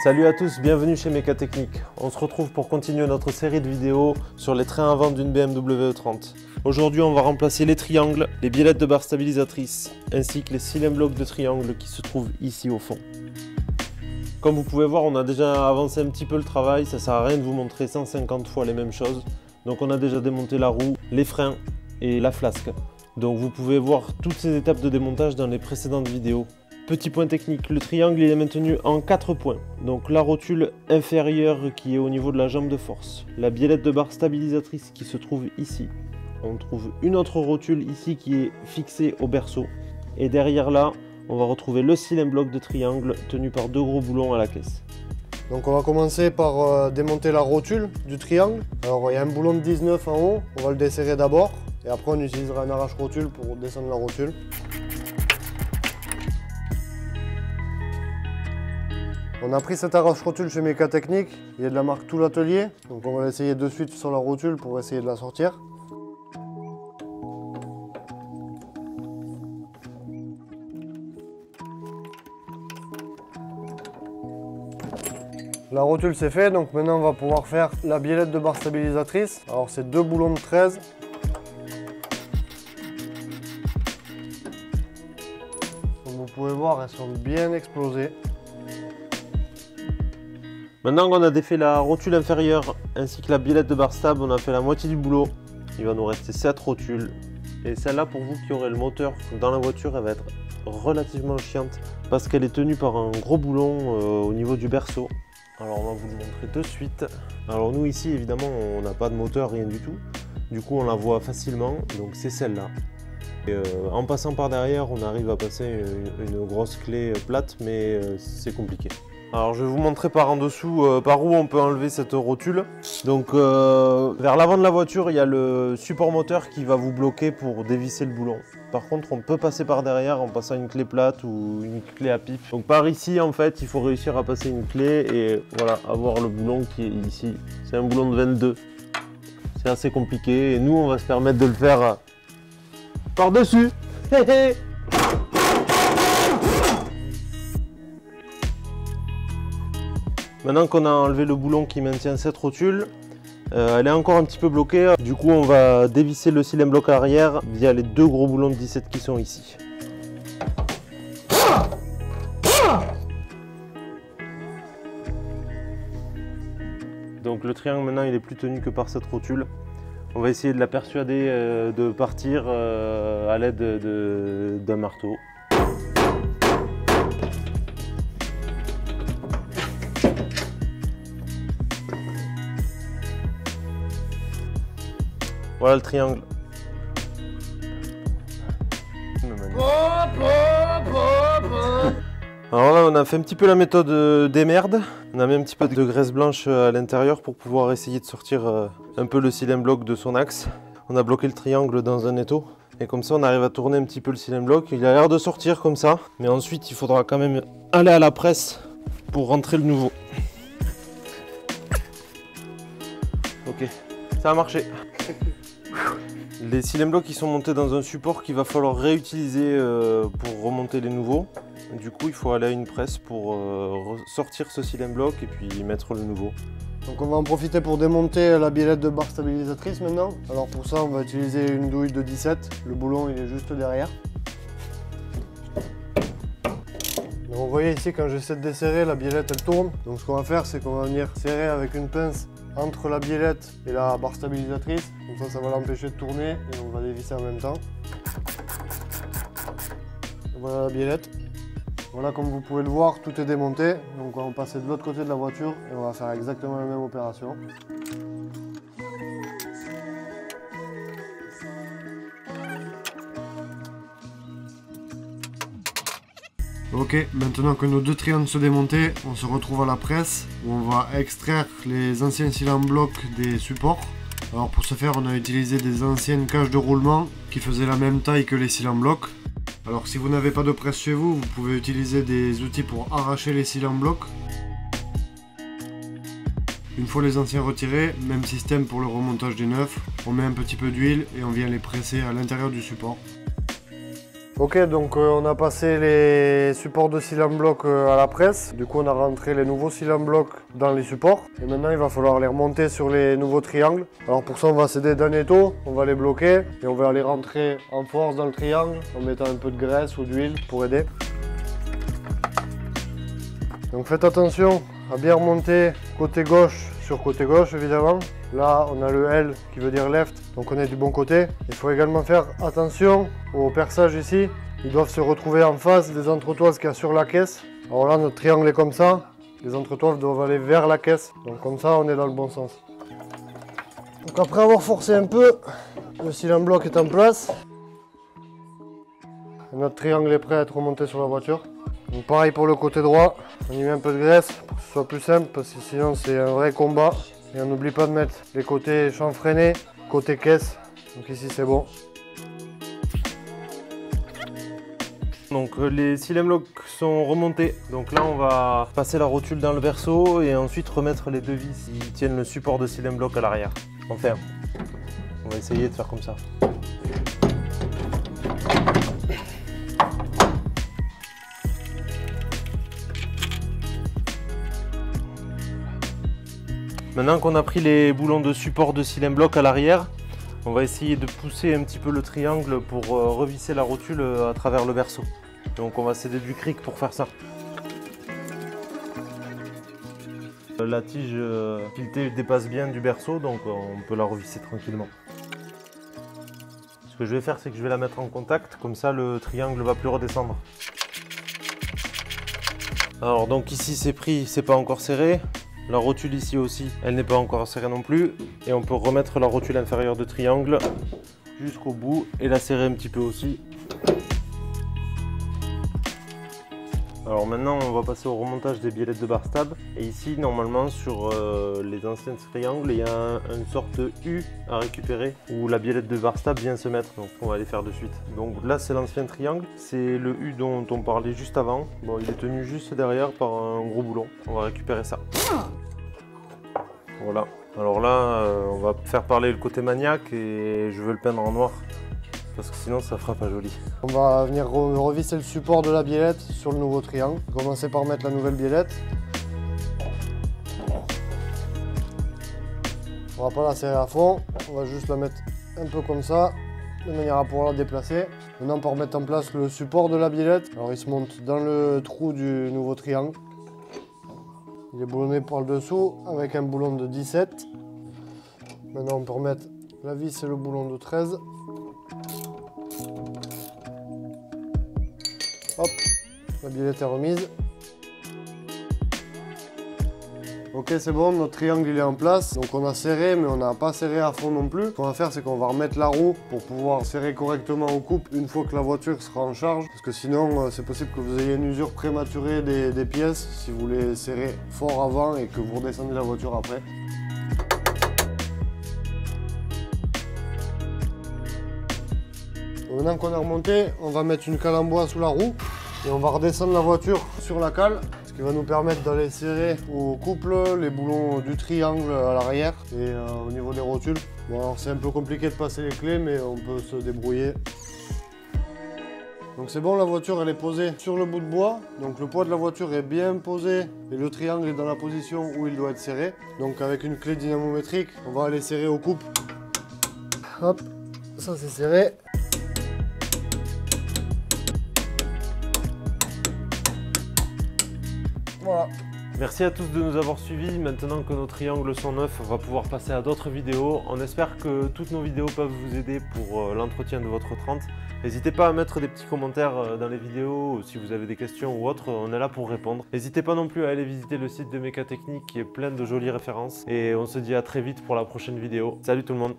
Salut à tous, bienvenue chez Mécatechnique. On se retrouve pour continuer notre série de vidéos sur les trains à vent d'une BMW E30. Aujourd'hui, on va remplacer les triangles, les biellettes de barre stabilisatrices, ainsi que les cylindres blocs de triangle qui se trouvent ici au fond. Comme vous pouvez voir, on a déjà avancé un petit peu le travail, ça sert à rien de vous montrer 150 fois les mêmes choses. Donc on a déjà démonté la roue, les freins et la flasque. Donc vous pouvez voir toutes ces étapes de démontage dans les précédentes vidéos. Petit point technique, le triangle il est maintenu en 4 points. Donc la rotule inférieure qui est au niveau de la jambe de force, la biellette de barre stabilisatrice qui se trouve ici. On trouve une autre rotule ici qui est fixée au berceau. Et derrière là, on va retrouver le cylindre bloc de triangle tenu par 2 gros boulons à la caisse. Donc on va commencer par démonter la rotule du triangle. Alors il y a un boulon de 19 en haut, on va le desserrer d'abord. Et après on utilisera un arrache-rotule pour descendre la rotule. On a pris cet arrache-rotule chez Mécatechnique, il est de la marque Tout l'Atelier. Donc on va l'essayer de suite sur la rotule pour essayer de la sortir. La rotule c'est fait, donc maintenant on va pouvoir faire la biellette de barre stabilisatrice. Alors c'est 2 boulons de 13. Comme vous pouvez voir, elles sont bien explosées. Maintenant qu'on a défait la rotule inférieure ainsi que la biellette de barre stable, on a fait la moitié du boulot. Il va nous rester 7 rotules. Et celle-là, pour vous qui aurez le moteur dans la voiture, elle va être relativement chiante parce qu'elle est tenue par un gros boulon au niveau du berceau. Alors on va vous le montrer de suite. Alors nous ici évidemment on n'a pas de moteur, rien du tout. Du coup on la voit facilement, donc c'est celle-là. En passant par derrière on arrive à passer une grosse clé plate, mais c'est compliqué. Alors je vais vous montrer par en dessous par où on peut enlever cette rotule. Donc vers l'avant de la voiture il y a le support moteur qui va vous bloquer pour dévisser le boulon. Par contre on peut passer par derrière en passant une clé plate ou une clé à pipe. Donc par ici en fait il faut réussir à passer une clé et voilà, avoir le boulon qui est ici. C'est un boulon de 22. C'est assez compliqué et nous on va se permettre de le faire par dessus. Maintenant qu'on a enlevé le boulon qui maintient cette rotule, elle est encore un petit peu bloquée. Du coup, on va dévisser le cylindre bloc arrière via les 2 gros boulons de 17 qui sont ici. Donc le triangle maintenant il est plus tenu que par cette rotule. On va essayer de la persuader de partir à l'aide d'un marteau. Voilà le triangle. Alors là on a fait un petit peu la méthode des merdes. On a mis un petit peu de graisse blanche à l'intérieur pour pouvoir essayer de sortir un peu le cylindre bloc de son axe. On a bloqué le triangle dans un étau. Et comme ça on arrive à tourner un petit peu le cylindre bloc. Il a l'air de sortir comme ça. Mais ensuite il faudra quand même aller à la presse pour rentrer le nouveau. Ok, ça a marché. Les cylindres blocs ils sont montés dans un support qu'il va falloir réutiliser pour remonter les nouveaux. Du coup il faut aller à une presse pour sortir ce cylindre bloc et puis mettre le nouveau. Donc on va en profiter pour démonter la biellette de barre stabilisatrice maintenant. Alors pour ça on va utiliser une douille de 17. Le boulon il est juste derrière. Donc vous voyez ici quand j'essaie de desserrer, la biellette elle tourne. Donc ce qu'on va faire c'est qu'on va venir serrer avec une pince entre la biellette et la barre stabilisatrice. Comme ça va l'empêcher de tourner et on va dévisser en même temps. Et voilà la biellette. Voilà, comme vous pouvez le voir, tout est démonté. Donc on va passer de l'autre côté de la voiture et on va faire exactement la même opération. Ok, maintenant que nos 2 triangles sont démontés, on se retrouve à la presse où on va extraire les anciens cylindres blocs des supports. Alors pour ce faire, on a utilisé des anciennes cages de roulement qui faisaient la même taille que les cylindres blocs. Alors si vous n'avez pas de presse chez vous, vous pouvez utiliser des outils pour arracher les cylindres blocs. Une fois les anciens retirés, même système pour le remontage des neufs. On met un petit peu d'huile et on vient les presser à l'intérieur du support. Ok, donc on a passé les supports de cils en bloc à la presse. Du coup, on a rentré les nouveaux cils en bloc dans les supports. Et maintenant, il va falloir les remonter sur les nouveaux triangles. Alors pour ça, on va s'aider d'un étau, on va les bloquer et on va les rentrer en force dans le triangle en mettant un peu de graisse ou d'huile pour aider. Donc faites attention à bien remonter côté gauche sur côté gauche évidemment. Là on a le L qui veut dire left, donc on est du bon côté. Il faut également faire attention au perçage ici. Ils doivent se retrouver en face des entretoises qu'il y a sur la caisse. Alors là notre triangle est comme ça. Les entretoises doivent aller vers la caisse. Donc comme ça on est dans le bon sens. Donc après avoir forcé un peu, le cil en bloc est en place. Et notre triangle est prêt à être remonté sur la voiture. Donc pareil pour le côté droit, on y met un peu de graisse pour que ce soit plus simple parce que sinon c'est un vrai combat. Et on n'oublie pas de mettre les côtés chanfreinés, côté caisse. Donc ici c'est bon. Donc les cils en bloc sont remontés. Donc là on va passer la rotule dans le berceau et ensuite remettre les deux vis qui tiennent le support de cils en bloc à l'arrière. Enfin, on va essayer de faire comme ça. Maintenant qu'on a pris les boulons de support de cils en bloc à l'arrière, on va essayer de pousser un petit peu le triangle pour revisser la rotule à travers le berceau. Donc on va s'aider du cric pour faire ça. La tige filetée dépasse bien du berceau, donc on peut la revisser tranquillement. Ce que je vais faire, c'est que je vais la mettre en contact, comme ça le triangle ne va plus redescendre. Alors donc ici c'est pris, c'est pas encore serré. La rotule ici aussi, elle n'est pas encore serrée non plus. Et on peut remettre la rotule inférieure de triangle jusqu'au bout et la serrer un petit peu aussi. Alors maintenant on va passer au remontage des biellettes de barstab. Et ici normalement sur les anciens triangles, il y a une sorte de U à récupérer où la biellette de barstab vient se mettre. Donc on va les faire de suite. Donc là c'est l'ancien triangle, c'est le U dont on parlait juste avant. Bon, il est tenu juste derrière par un gros boulon. On va récupérer ça. Voilà. Alors là on va faire parler le côté maniaque et je veux le peindre en noir. Parce que sinon ça fera pas joli. On va venir revisser le support de la biellette sur le nouveau triangle. Commencer par mettre la nouvelle biellette. On va pas la serrer à fond, on va juste la mettre un peu comme ça, de manière à pouvoir la déplacer. Maintenant pour mettre en place le support de la biellette, alors il se monte dans le trou du nouveau triangle. Il est boulonné par le dessous avec un boulon de 17. Maintenant on peut remettre la vis et le boulon de 13. Hop, la biellette est remise. Ok, c'est bon, notre triangle il est en place. Donc on a serré, mais on n'a pas serré à fond non plus. Ce qu'on va faire, c'est qu'on va remettre la roue pour pouvoir serrer correctement au couple une fois que la voiture sera en charge. Parce que sinon, c'est possible que vous ayez une usure prématurée des pièces si vous les serrez fort avant et que vous redescendez la voiture après. Maintenant qu'on a remonté, on va mettre une cale en bois sous la roue et on va redescendre la voiture sur la cale, ce qui va nous permettre d'aller serrer au couple les boulons du triangle à l'arrière et au niveau des rotules. Bon, alors c'est un peu compliqué de passer les clés, mais on peut se débrouiller. Donc c'est bon, la voiture elle est posée sur le bout de bois, donc le poids de la voiture est bien posé et le triangle est dans la position où il doit être serré. Donc avec une clé dynamométrique, on va aller serrer au couple. Hop, ça c'est serré. Voilà. Merci à tous de nous avoir suivis. Maintenant que nos triangles sont neufs, on va pouvoir passer à d'autres vidéos. On espère que toutes nos vidéos peuvent vous aider pour l'entretien de votre 30. N'hésitez pas à mettre des petits commentaires dans les vidéos si vous avez des questions ou autres, on est là pour répondre. N'hésitez pas non plus à aller visiter le site de Mécatechnique qui est plein de jolies références. Et on se dit à très vite pour la prochaine vidéo. Salut tout le monde!